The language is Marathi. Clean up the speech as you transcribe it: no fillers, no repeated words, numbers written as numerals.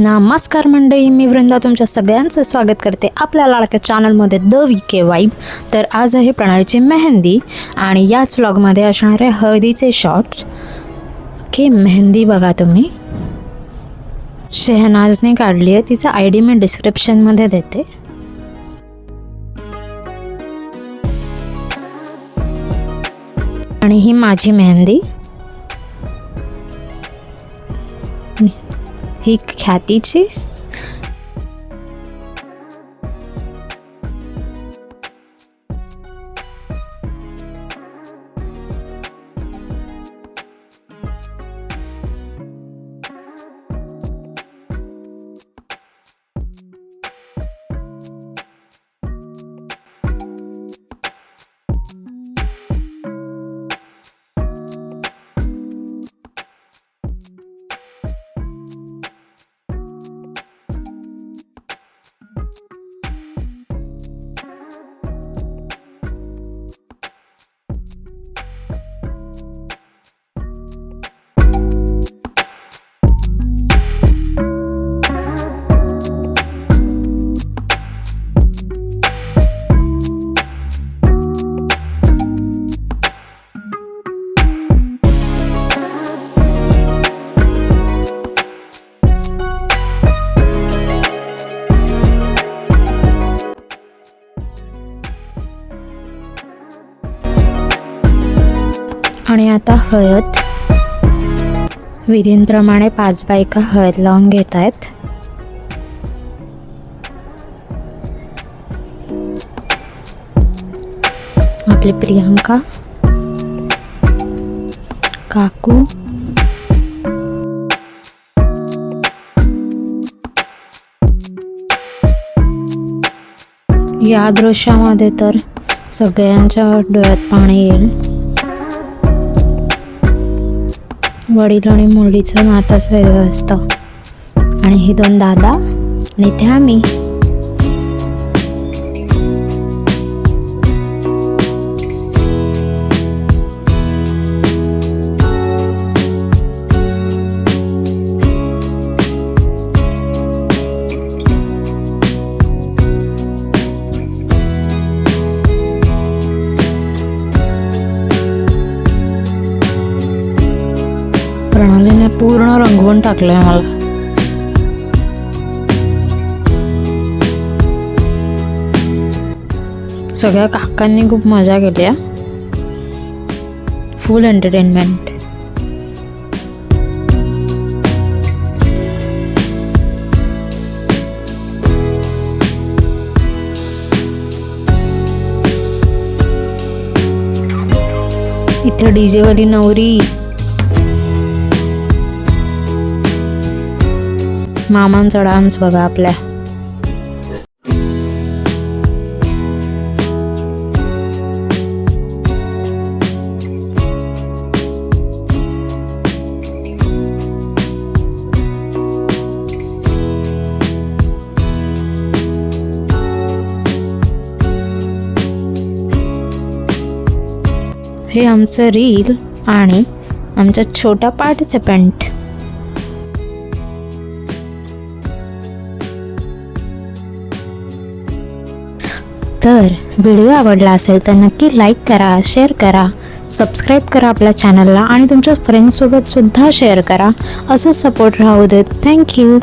नमस्कार मंडळी, मी वृंदा तुमच्या सगळ्यांचं स्वागत करते आपल्या लाडक्या चॅनलमध्ये द वीके वाईब. तर आज आहे प्रणालीची मेहंदी आणि याच व्लॉगमध्ये असणारे हळदीचे शॉर्ट्स. ओके, मेहंदी बघा तुम्ही. शेहनाजने काढली आहे, तिचा ID मी डिस्क्रिप्शनमध्ये देते. आणि ही माझी मेहंदी, ही ख्यातीची. आणि आता हळद. विधींप्रमाणे 5 बायका हळद लावून घेत आहेत. आपली प्रियांका, काकू, या दृश्यामध्ये तर सगळ्यांच्या डोळ्यात पाणी येईल. वडील आणि मुलीचं नातंच वेगळं असतं. आणि हे 2 दादा आणि त्या मी. प्रणालीने पूर्ण रंगवून टाकलंय मला. सगळ्या काकांनी खूप मजा केली आहे. फुल एंटरटेनमेंट. इथे DJ वाली नवरी. मामांचा डान्स बघा आपल्या. हे आमचं रील आणि आमच्या छोट्या पार्टिसिपंट. तर व्हिडिओ आवडला असेल तर नक्की लाईक करा, शेअर करा, सबस्क्राईब करा आपल्या चॅनलला आणि तुमच्या फ्रेंड्ससोबत सुद्धा शेअर करा. असं सपोर्ट राहू देत. थँक्यू.